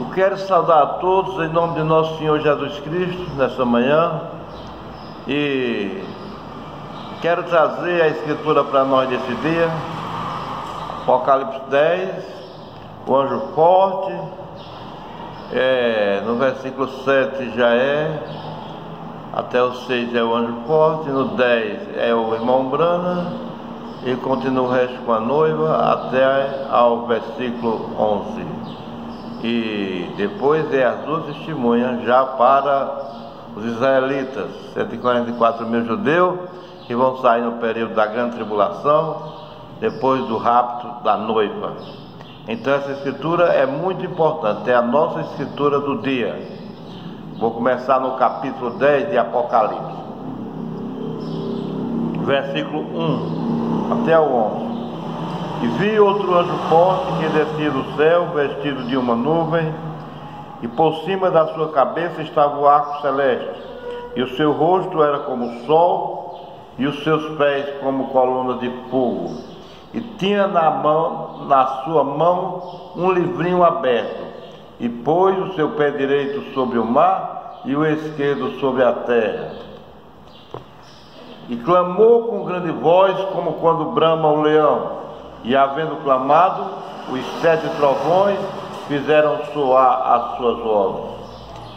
Eu quero saudar a todos em nome de nosso Senhor Jesus Cristo nessa manhã e quero trazer a escritura para nós desse dia. Apocalipse 10, o anjo forte, no versículo 7 já até o 6 é o anjo forte, no 10 é o irmão Brana e continua o resto com a noiva até ao versículo 11. E depois é as duas testemunhas já para os israelitas, 144 mil judeus que vão sair no período da grande tribulação, depois do rapto da noiva. Então essa escritura é muito importante, é a nossa escritura do dia. Vou começar no capítulo 10 de Apocalipse, versículo 1 até o 11. E vi outro anjo forte que descia do céu, vestido de uma nuvem, e por cima da sua cabeça estava o arco celeste, e o seu rosto era como o sol, e os seus pés como colunas de fogo. E tinha na sua mão um livrinho aberto, e pôs o seu pé direito sobre o mar e o esquerdo sobre a terra. E clamou com grande voz, como quando brama o leão. E havendo clamado, os 7 trovões fizeram soar as suas vozes.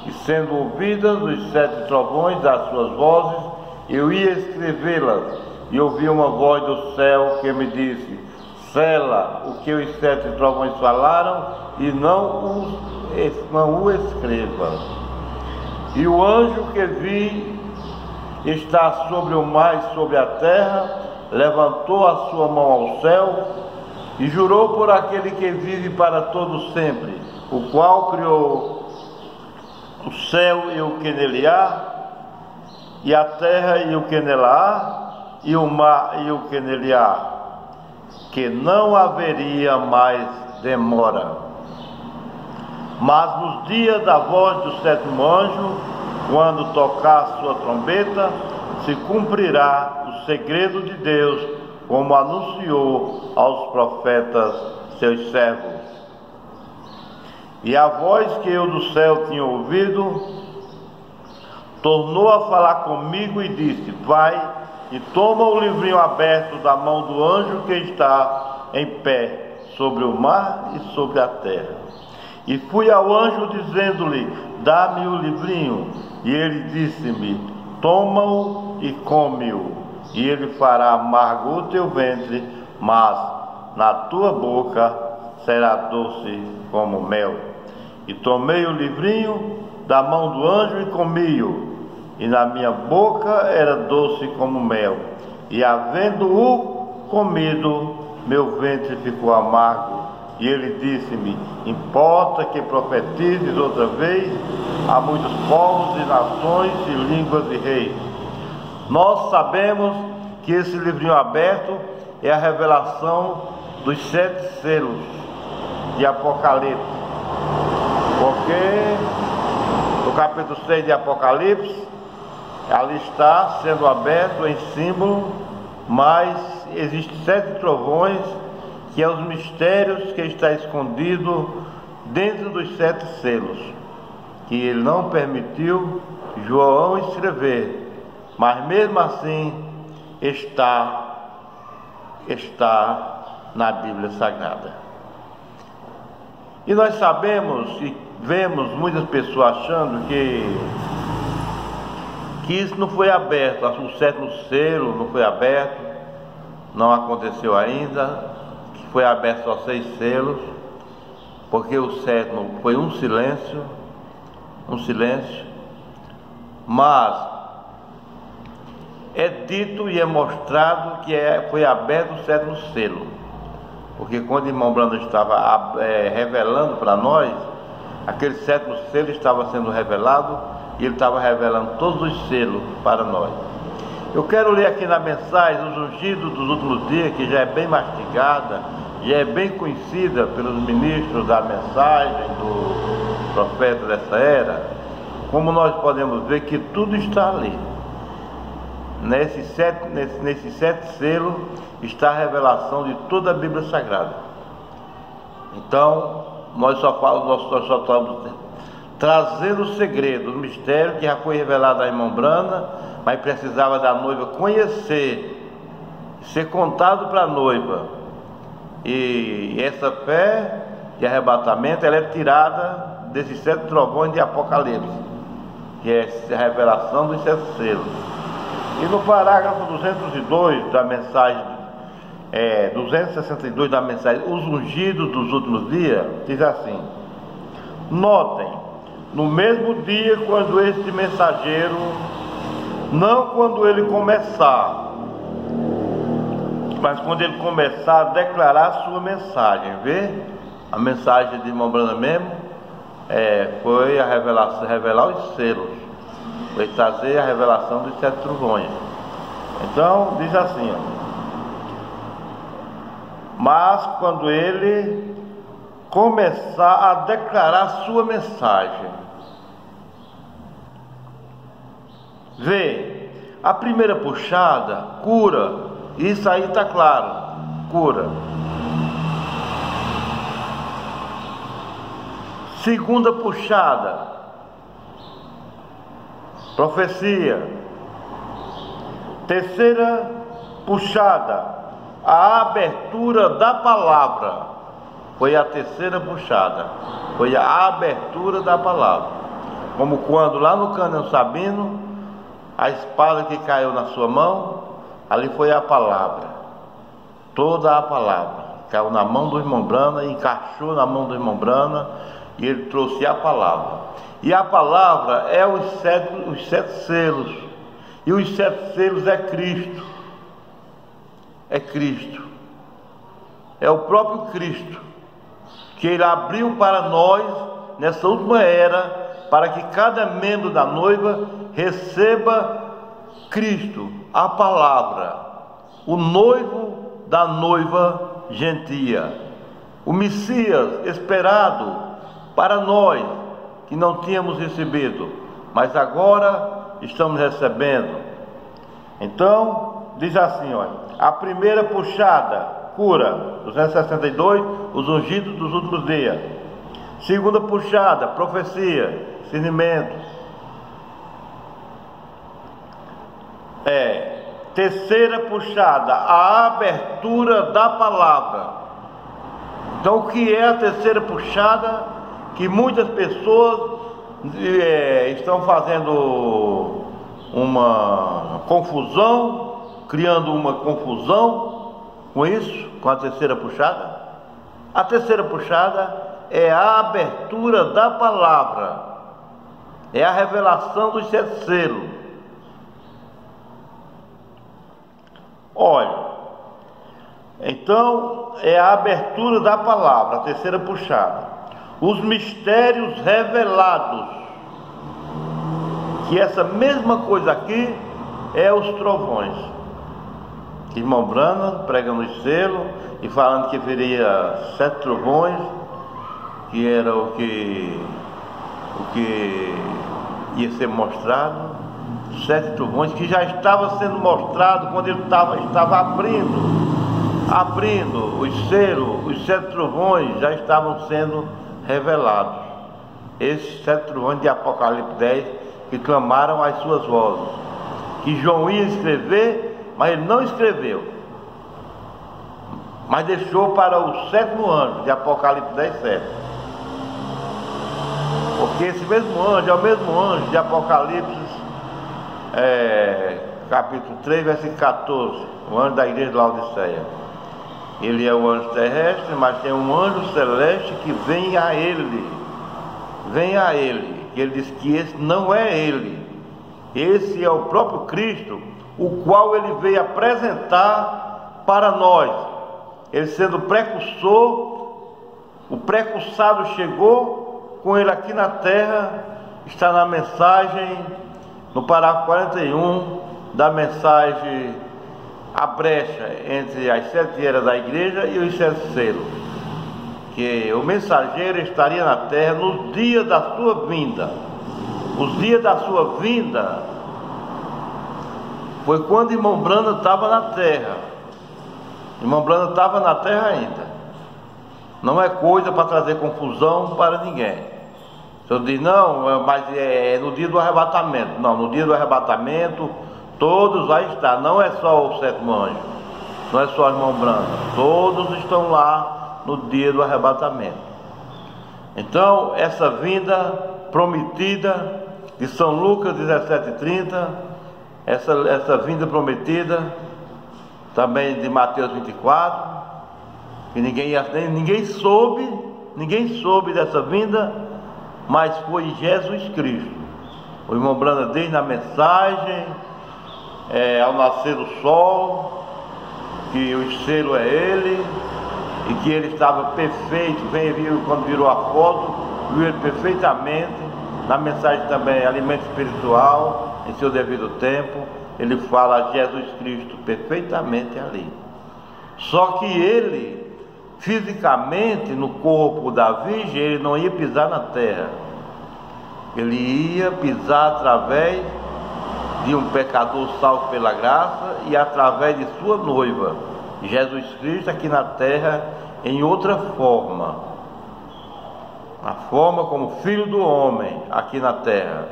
E sendo ouvidas os 7 trovões as suas vozes, eu ia escrevê-las, e ouvi uma voz do céu que me disse: sela o que os 7 trovões falaram, e não o escreva. E o anjo que vi está sobre o mar e sobre a terra, levantou a sua mão ao céu e jurou por aquele que vive para todo sempre, o qual criou o céu e o que nele há, e a terra e o que nela há, e o mar e o que nele há, que não haveria mais demora. Mas nos dias da voz do 7º anjo, quando tocar a sua trombeta, se cumprirá o segredo de Deus, como anunciou aos profetas seus servos. E a voz que eu do céu tinha ouvido tornou a falar comigo e disse: vai e toma o livrinho aberto da mão do anjo que está em pé sobre o mar e sobre a terra. E fui ao anjo dizendo-lhe: dá-me o livrinho. E ele disse-me: toma-o e come-o, e ele fará amargo o teu ventre, mas na tua boca será doce como mel. E tomei o livrinho da mão do anjo e comi-o, e na minha boca era doce como mel, e havendo-o comido, meu ventre ficou amargo. E ele disse-me: importa que profetizes outra vez a muitos povos e nações e línguas e reis. Nós sabemos que esse livrinho aberto é a revelação dos 7 selos de Apocalipse, porque no capítulo 6 de Apocalipse ali está sendo aberto em símbolo, mas existem 7 trovões, que é os mistérios que está escondido dentro dos 7 selos, que ele não permitiu João escrever, mas mesmo assim está na Bíblia Sagrada. E nós sabemos e vemos muitas pessoas achando que isso não foi aberto, o 7º selo não foi aberto, não aconteceu ainda, que foi aberto só 6 selos, porque o 7º foi um silêncio, mas é dito e é mostrado que foi aberto o 7º selo, porque quando o irmão Brando estava revelando para nós, aquele 7º selo estava sendo revelado, e ele estava revelando todos os selos para nós. Eu quero ler aqui na mensagem os ungidos dos últimos dias, que já é bem mastigada, já é bem conhecida pelos ministros da mensagem, do profeta dessa era. Como nós podemos ver que tudo está ali. Nesses 7 selos está a revelação de toda a Bíblia Sagrada. Então, nós só estamos trazendo o segredo, o mistério que já foi revelado à irmã Brana, mas precisava da noiva conhecer, ser contado para a noiva. E essa fé de arrebatamento, ela é tirada desses 7 trovões de Apocalipse, que é a revelação dos 7 selos. E no parágrafo 202 da mensagem, 262 da mensagem, os ungidos dos últimos dias, diz assim: notem, no mesmo dia quando este mensageiro, não quando ele começar, mas quando ele começar a declarar a sua mensagem, vê? A mensagem de irmã Brana mesmo foi a revelação, revelar os selos, foi trazer a revelação dos 7 trovões. Então diz assim, ó: mas quando ele começar a declarar a sua mensagem, vê, a primeira puxada cura, isso aí está claro, cura. Segunda puxada, profecia. Terceira puxada, a abertura da palavra. Foi a terceira puxada, foi a abertura da palavra. Como quando lá no Cânion Sabino, a espada que caiu na sua mão, ali foi a palavra, toda a palavra caiu na mão do irmão Brana, encaixou na mão do irmão Brana, e ele trouxe a palavra. E a palavra é os sete selos, e os 7 selos é Cristo. É Cristo, é o próprio Cristo, que ele abriu para nós nessa última era, para que cada membro da noiva receba Cristo, a palavra, o noivo da noiva gentia, o Messias esperado para nós que não tínhamos recebido, mas agora estamos recebendo. Então diz assim, olha, a primeira puxada, cura, 262, os ungidos dos últimos dias. Segunda puxada, profecia, discernimento. Terceira puxada, a abertura da palavra. Então o que é a terceira puxada? Que muitas pessoas estão fazendo uma confusão, criando uma confusão com isso, com a terceira puxada. A terceira puxada é a abertura da palavra, é a revelação dos 7 selos. Olha, então é a abertura da palavra, a terceira puxada. Os mistérios revelados, que essa mesma coisa aqui é os trovões. Irmão Brana pregando os selos e falando que viria 7 trovões, que era o que ia ser mostrado. 7 trovões que já estava sendo mostrado quando ele estava abrindo os selos. Os 7 trovões já estavam sendo revelados. Esses 7 trovões de Apocalipse 10 que clamaram as suas vozes, que João ia escrever, mas ele não escreveu, mas deixou para o 7º anjo de Apocalipse 10, 7. Porque esse mesmo anjo é o mesmo anjo de Apocalipse capítulo 3, versículo 14, o anjo da igreja de Laodiceia. Ele é o anjo terrestre, mas tem um anjo celeste que vem a ele, que ele diz que esse não é ele, esse é o próprio Cristo, o qual ele veio apresentar para nós. Ele sendo precursor, o precursado chegou com ele aqui na terra. Está na mensagem, no parágrafo 41 da mensagem, a brecha entre as 7 eras da igreja e os 7 selos, que o mensageiro estaria na terra nos dias da sua vinda. Os dias da sua vinda foi quando irmão Brana estava na terra. Irmão Brana estava na terra ainda. não é coisa para trazer confusão para ninguém. O Senhor diz, não, mas é no dia do arrebatamento. Não, no dia do arrebatamento todos vai estar, não é só o sétimo anjo, não é só o irmão Branco, todos estão lá no dia do arrebatamento. Então, essa vinda prometida de São Lucas 17:30, essa vinda prometida também de Mateus 24, que ninguém soube dessa vinda, mas foi Jesus Cristo. O irmão Branda diz na mensagem, ao nascer do sol, que o estrelo é ele, e que ele estava perfeito. Quando virou a foto, viu ele perfeitamente. Na mensagem também, alimento espiritual, em seu devido tempo, ele fala Jesus Cristo perfeitamente ali. Só que ele, fisicamente, no corpo da Virgem, ele não ia pisar na terra. Ele ia pisar através de um pecador salvo pela graça e através de sua noiva, Jesus Cristo, aqui na terra, em outra forma. A forma como filho do homem aqui na terra,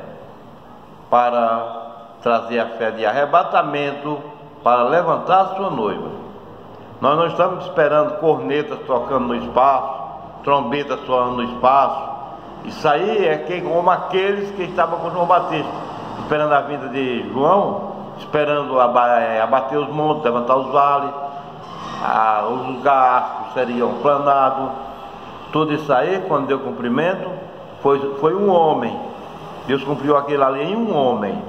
para trazer a fé de arrebatamento, para levantar a sua noiva. Nós não estamos esperando cornetas tocando no espaço, trombetas soando no espaço. Isso aí é como aqueles que estavam com João Batista, esperando a vinda de João, esperando abater os montes, levantar os vales, os lugares seriam planados. Tudo isso aí, quando deu cumprimento, foi um homem. Deus cumpriu aquilo ali em um homem.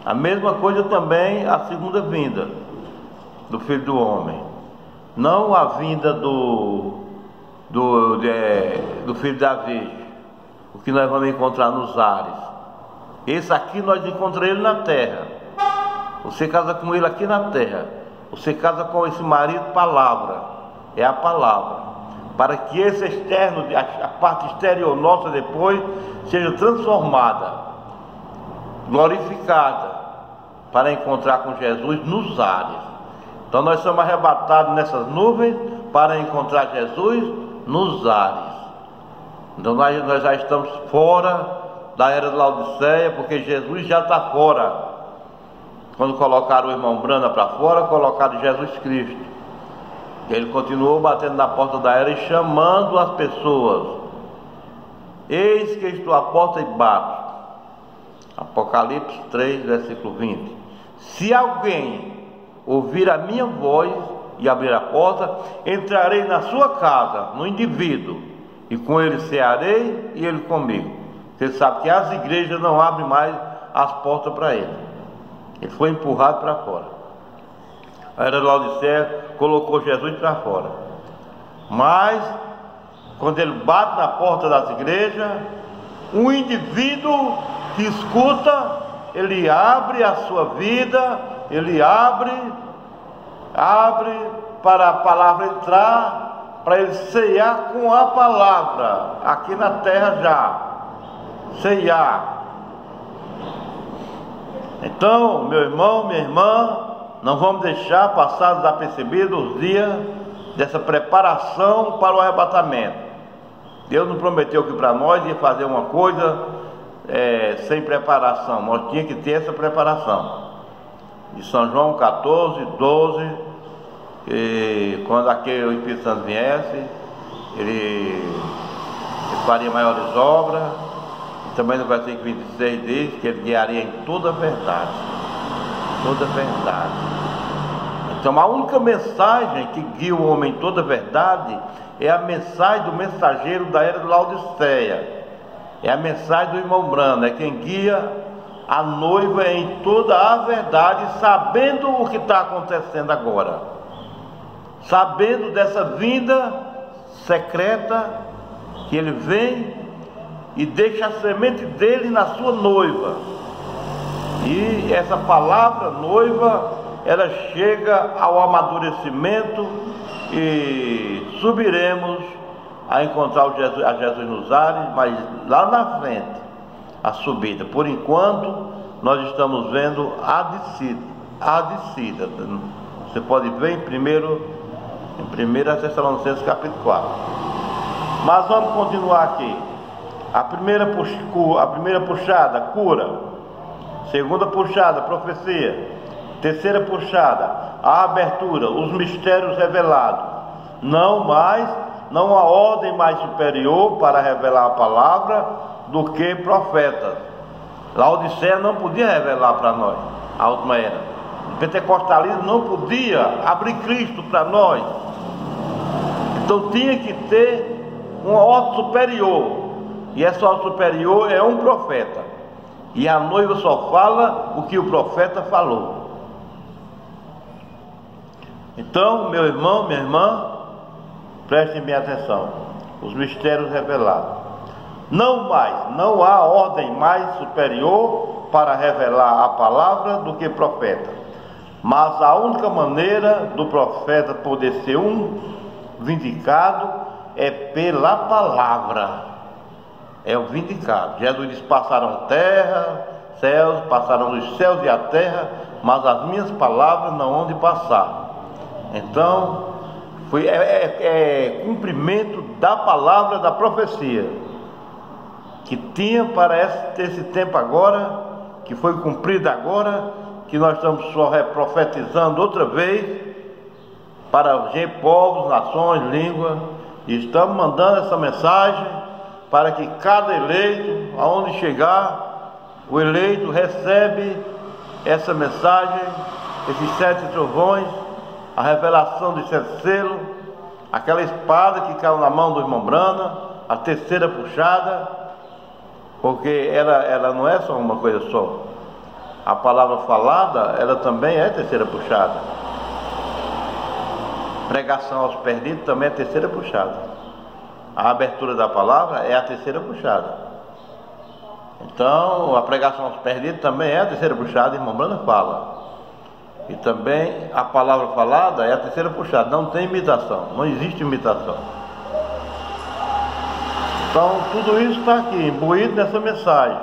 A mesma coisa também a segunda vinda do Filho do Homem. Não a vinda do Filho da Virgem, o que nós vamos encontrar nos ares. Esse aqui nós encontramos ele na terra. Você casa com ele aqui na terra. Você casa com esse marido, palavra. É a palavra. Para que esse externo, a parte exterior nossa depois, seja transformada, glorificada, para encontrar com Jesus nos ares. Então nós somos arrebatados nessas nuvens para encontrar Jesus nos ares. Então nós já estamos fora da era de Laodiceia, porque Jesus já está fora. Quando colocaram o irmão Branda para fora, colocaram Jesus Cristo. Ele continuou batendo na porta da era e chamando as pessoas. Eis que estou à porta e bato. Apocalipse 3, versículo 20. Se alguém ouvir a minha voz e abrir a porta, entrarei na sua casa, no indivíduo, e com ele cearei e ele comigo. Você sabe que as igrejas não abrem mais as portas para ele. Ele foi empurrado para fora. A era de Laodiceia colocou Jesus para fora. Mas, quando ele bate na porta das igrejas, um indivíduo que escuta, ele abre a sua vida, ele abre para a palavra entrar, para ele ceiar com a palavra, aqui na terra já, ceiar. Então, meu irmão, minha irmã, não vamos deixar passar desapercebidos os dias dessa preparação para o arrebatamento. Deus não prometeu que para nós ia fazer uma coisa sem preparação. Nós tínhamos que ter essa preparação. De São João 14, 12, quando aquele Espírito Santo viesse, ele faria maiores obras. E também no versículo 26 diz que ele guiaria em toda a verdade. Toda a verdade. Então a única mensagem que guia o homem em toda a verdade é a mensagem do mensageiro da era de Laodiceia. É a mensagem do irmão Branda, é quem guia a noiva em toda a verdade, sabendo o que está acontecendo agora, sabendo dessa vinda secreta, que ele vem e deixa a semente dele na sua noiva. E essa palavra noiva, ela chega ao amadurecimento e subiremos a encontrar a Jesus nos ares, mas lá na frente, a subida. Por enquanto, nós estamos vendo a descida. Você pode ver em 1 em 1 Tessalonicenses capítulo 4. Mas vamos continuar aqui. A primeira puxada, cura. Segunda puxada, profecia. Terceira puxada, a abertura, os mistérios revelados. Não há ordem mais superior para revelar a palavra do que profetas. Laodiceia não podia revelar para nós a última era. O pentecostalismo não podia abrir Cristo para nós. Então tinha que ter uma ordem superior. E essa ordem superior é um profeta. E a noiva só fala o que o profeta falou. Então, meu irmão, minha irmã, prestem bem atenção. Os mistérios revelados. Não há ordem mais superior para revelar a palavra do que profeta. Mas a única maneira do profeta poder ser um vindicado é pela palavra. É o vindicado. Jesus disse: passaram terra, céus, passaram os céus e a terra, mas as minhas palavras não hão de passar. Então, cumprimento da palavra da profecia que tinha para esse tempo agora, que foi cumprida agora, que nós estamos só profetizando outra vez para povos, nações, línguas, e estamos mandando essa mensagem para que cada eleito, aonde chegar, o eleito recebe essa mensagem, esses 7 trovões, a revelação dos 7 selos, aquela espada que caiu na mão do irmão Brana, a terceira puxada, porque ela não é só uma coisa só. A palavra falada, ela também é a terceira puxada. Pregação aos perdidos também é a terceira puxada. A abertura da palavra é a terceira puxada. Então, a pregação aos perdidos também é a terceira puxada, irmão Brana fala. E também a palavra falada é a terceira puxada. Não tem imitação, não existe imitação. Então, tudo isso está aqui, imbuído nessa mensagem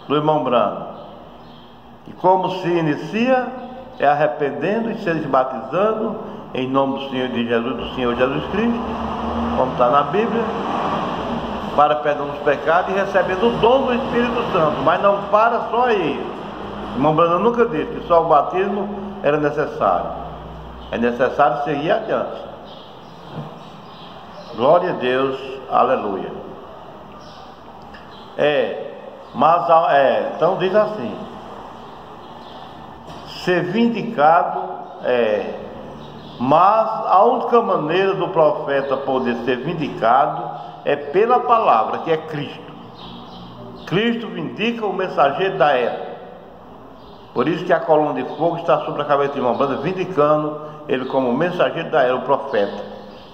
do irmão Brana. E como se inicia, é arrependendo e se batizando em nome do Senhor Jesus Cristo, como está na Bíblia, para perdão dos pecados e recebendo o dom do Espírito Santo. Mas não para só aí. O irmão Brana nunca disse que só o batismo era necessário. É necessário seguir adiante. Glória a Deus, aleluia. Então diz assim: ser vindicado mas a única maneira do profeta poder ser vindicado é pela palavra, que é Cristo. Cristo vindica o mensageiro da era. Por isso que a coluna de fogo está sobre a cabeça de irmão Brana, vindicando ele como mensageiro da era, o profeta,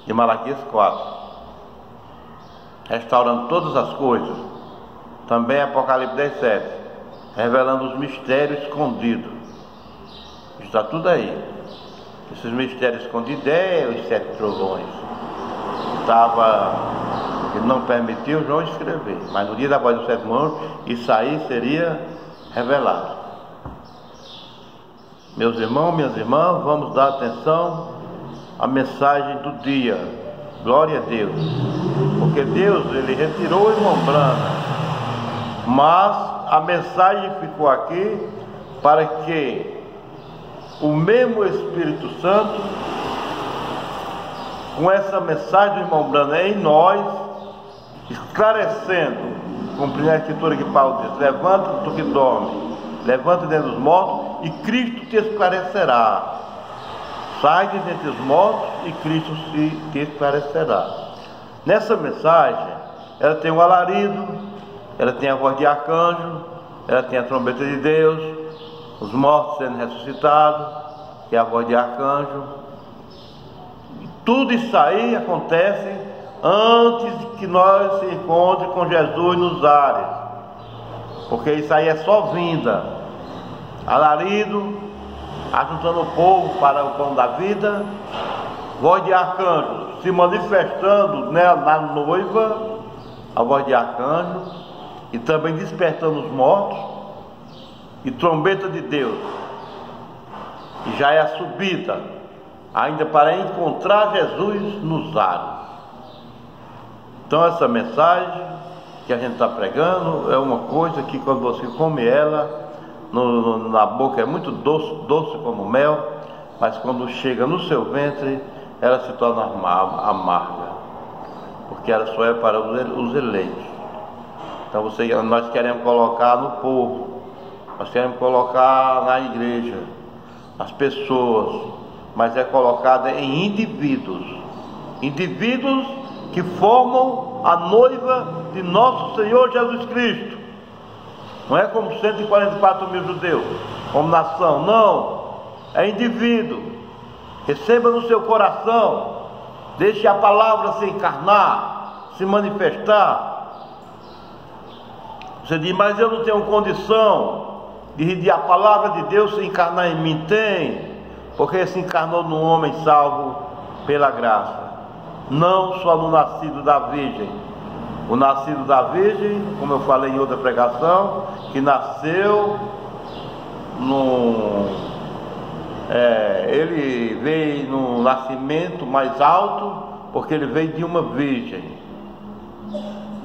de Malaquias 4, restaurando todas as coisas. Também Apocalipse 10:7, revelando os mistérios escondidos. Está tudo aí. Esses mistérios escondidos os 7 trovões. Ele não permitiu João escrever, mas no dia da voz do 7º anjo, isso aí seria revelado. Meus irmãos, minhas irmãs, vamos dar atenção à mensagem do dia. Glória a Deus. Porque Deus, Ele retirou o irmão Brana, mas a mensagem ficou aqui para que o mesmo Espírito Santo, com essa mensagem do irmão Brana em nós, esclarecendo, cumprindo a escritura que Paulo diz: levanta do que dorme, levanta dentre os mortos e Cristo te esclarecerá. Sai de dentre os mortos e Cristo te esclarecerá. Nessa mensagem, ela tem um alarido, ela tem a voz de arcanjo, ela tem a trombeta de Deus, os mortos sendo ressuscitados, que é a voz de arcanjo. E tudo isso aí acontece antes que nós se encontre com Jesus nos ares, porque isso aí é só vinda. Alarido, ajuntando o povo para o pão da vida, voz de arcanjo se manifestando na noiva, a voz de arcanjo, e também despertando os mortos, e trombeta de Deus, e já é a subida ainda para encontrar Jesus nos ares. Então essa mensagem que a gente está pregando é uma coisa que quando você come ela, na boca é muito doce como mel, mas quando chega no seu ventre, ela se torna amarga, porque ela só é para os eleitos. Então nós queremos colocar no povo, nós queremos colocar na igreja, as pessoas, mas é colocada em indivíduos que formam a noiva de nosso Senhor Jesus Cristo. Não é como 144 mil judeus, como nação, não, é indivíduo. Receba no seu coração, deixe a palavra se encarnar, se manifestar. Você diz, mas eu não tenho condição de a palavra de Deus se encarnar em mim. Tem, porque se encarnou no homem salvo pela graça, não só no nascido da Virgem. O nascido da Virgem, como eu falei em outra pregação, que nasceu ele veio no nascimento mais alto, porque ele veio de uma virgem,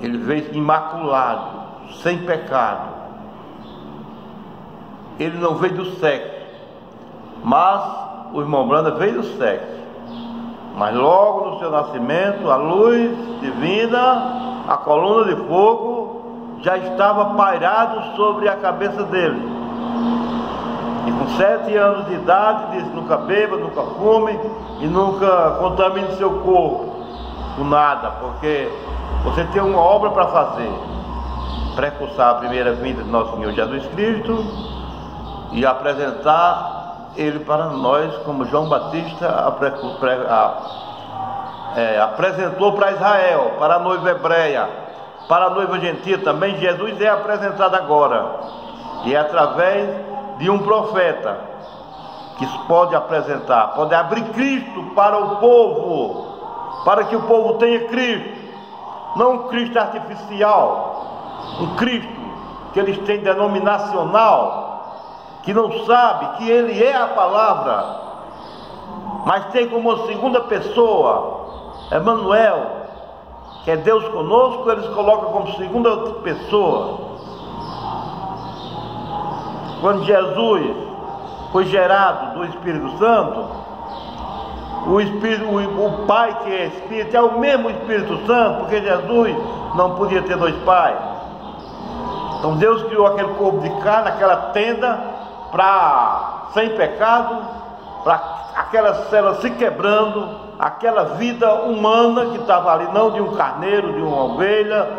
ele veio imaculado, sem pecado. Ele não veio do sexo, mas o irmão Branda veio do sexo. Mas logo no seu nascimento, a luz divina, a coluna de fogo, já estava pairado sobre a cabeça dele. E com 7 anos de idade, disse, nunca beba, nunca fume e nunca contamine seu corpo com nada, porque você tem uma obra para fazer: precursar a primeira vinda de nosso Senhor Jesus Cristo e apresentar Ele para nós, como João Batista apresentou para Israel, para a noiva hebreia, para a noiva gentia também. Jesus é apresentado agora, e é através de um profeta que pode apresentar, pode abrir Cristo para o povo, para que o povo tenha Cristo, não um Cristo artificial, um Cristo que eles têm denominacional, que não sabe que Ele é a palavra, mas tem como segunda pessoa Emmanuel, que é Deus conosco. Eles colocam como segunda pessoa. Quando Jesus foi gerado do Espírito Santo, o Pai, que é Espírito, é o mesmo Espírito Santo, porque Jesus não podia ter 2 pais. Então Deus criou aquele corpo de carne, aquela tenda, sem pecado, para aquelas células se quebrando, aquela vida humana que estava ali, não de um carneiro, de uma ovelha,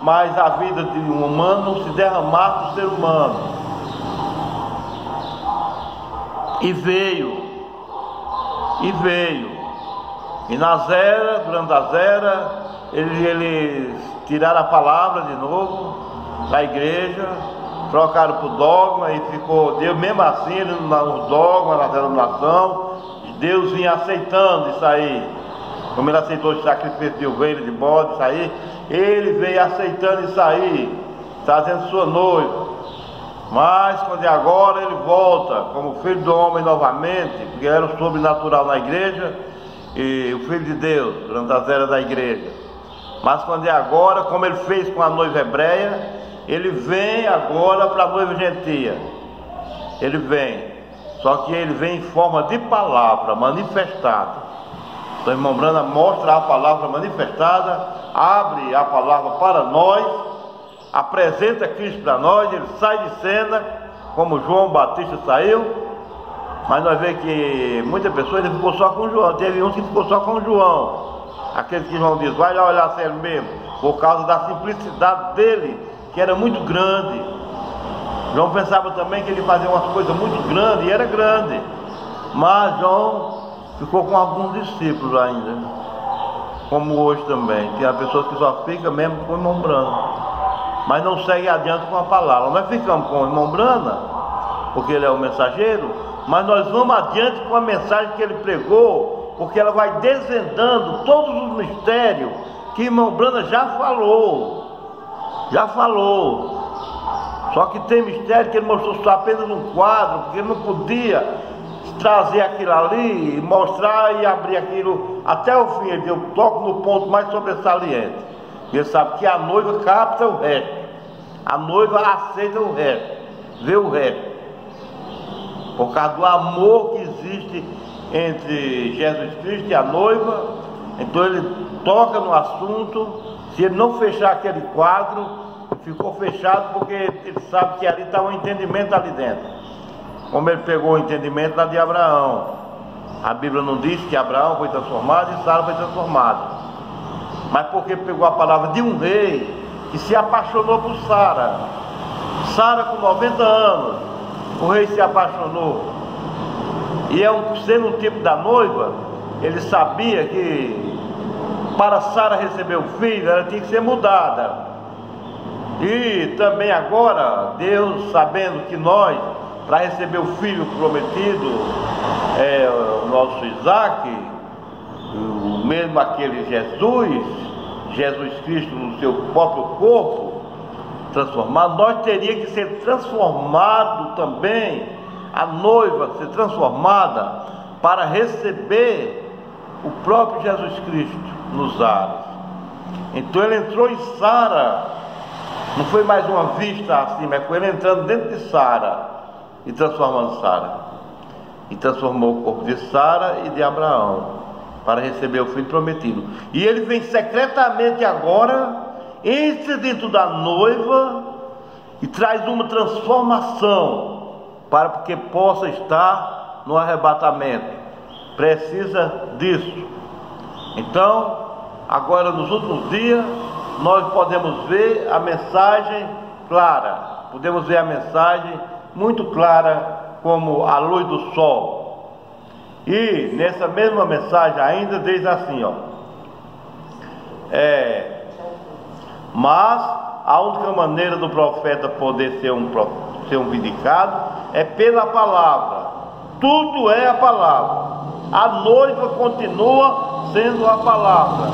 mas a vida de um humano se derramar do ser humano. E veio, e nas eras, durante as eras, eles tiraram a palavra de novo da igreja, trocaram por dogma, e ficou Deus, mesmo assim, nos dogmas, na denominação, Deus vinha aceitando isso aí, como Ele aceitou o sacrifício de ovelha, de bode, isso aí, Ele veio aceitando isso aí, trazendo sua noiva. Mas quando é agora, Ele volta como Filho do homem novamente, porque era o sobrenatural na igreja, e o Filho de Deus, durante as eras da igreja. Mas quando é agora, como Ele fez com a noiva hebreia, Ele vem agora para a noiva gentia. Ele vem, só que Ele vem em forma de palavra manifestada. Então, irmão Branda mostra a palavra manifestada, abre a palavra para nós, apresenta Cristo para nós. Ele sai de cena, como João Batista saiu, mas nós vemos que muitas pessoas ele ficou só com João. Teve uns que ficou só com João, aquele que João diz, vai lá olhar se é ele mesmo, por causa da simplicidade dele, que era muito grande. João pensava também que ele fazia umas coisas muito grandes, e era grande, mas João ficou com alguns discípulos ainda, como hoje também. Tem pessoas que só ficam mesmo com o irmão Branda, mas não segue adiante com a palavra. Nós ficamos com o irmão Branda, porque ele é o mensageiro, mas nós vamos adiante com a mensagem que ele pregou, porque ela vai desvendando todos os mistérios que o irmão Branda já falou. Só que tem mistério que ele mostrou só apenas um quadro, porque ele não podia trazer aquilo ali, mostrar e abrir aquilo até o fim. Ele diz, eu toco no ponto mais sobressaliente. Ele sabe que a noiva capta o resto, a noiva aceita o resto, vê o resto, por causa do amor que existe entre Jesus Cristo e a noiva. Então ele toca no assunto. Se ele não fechar aquele quadro, ficou fechado, porque ele sabe que ali está um entendimento ali dentro, como ele pegou o entendimento lá de Abraão. A Bíblia não diz que Abraão foi transformado e Sara foi transformada, mas porque pegou a palavra de um rei que se apaixonou por Sara. Sara com 90 anos, o rei se apaixonou. E sendo um tipo da noiva, ele sabia que para Sara receber o filho, ela tinha que ser mudada. E também agora, Deus, sabendo que nós, para receber o filho prometido, o nosso Isaac, o mesmo aquele Jesus Cristo no seu próprio corpo transformado, nós teríamos que ser transformado também, a noiva ser transformada para receber o próprio Jesus Cristo nos ares. Então ele entrou em Sara, não foi mais uma vista assim, mas foi ele entrando dentro de Sara e transformando Sara, e transformou o corpo de Sara e de Abraão para receber o filho prometido. E ele vem secretamente agora, entra dentro da noiva e traz uma transformação para que possa estar no arrebatamento. Precisa disso. Então, agora nos últimos dias, nós podemos ver a mensagem clara, podemos ver a mensagem muito clara como a luz do sol. E nessa mesma mensagem ainda diz assim, mas a única maneira do profeta poder ser um vindicado é pela palavra. Tudo é a palavra. A noiva continua sendo a palavra.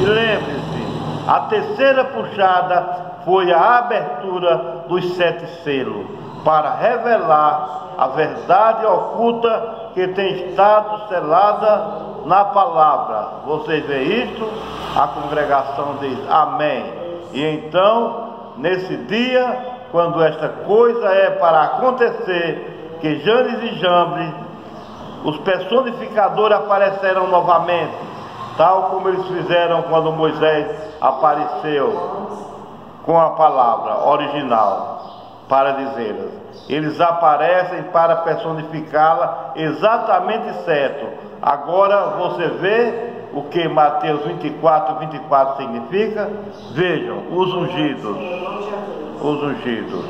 E lembre-se, a terceira puxada foi a abertura dos 7 selos, para revelar a verdade oculta que tem estado selada na palavra. Vocês veem isto? A congregação diz amém. E então, nesse dia, quando esta coisa é para acontecer, que Janes e Jambres, os personificadores, aparecerão novamente, tal como eles fizeram quando Moisés apareceu com a palavra original para dizê-las. Eles aparecem para personificá-la exatamente certo. Agora você vê o que Mateus 24 significa? Vejam, os ungidos. Os ungidos.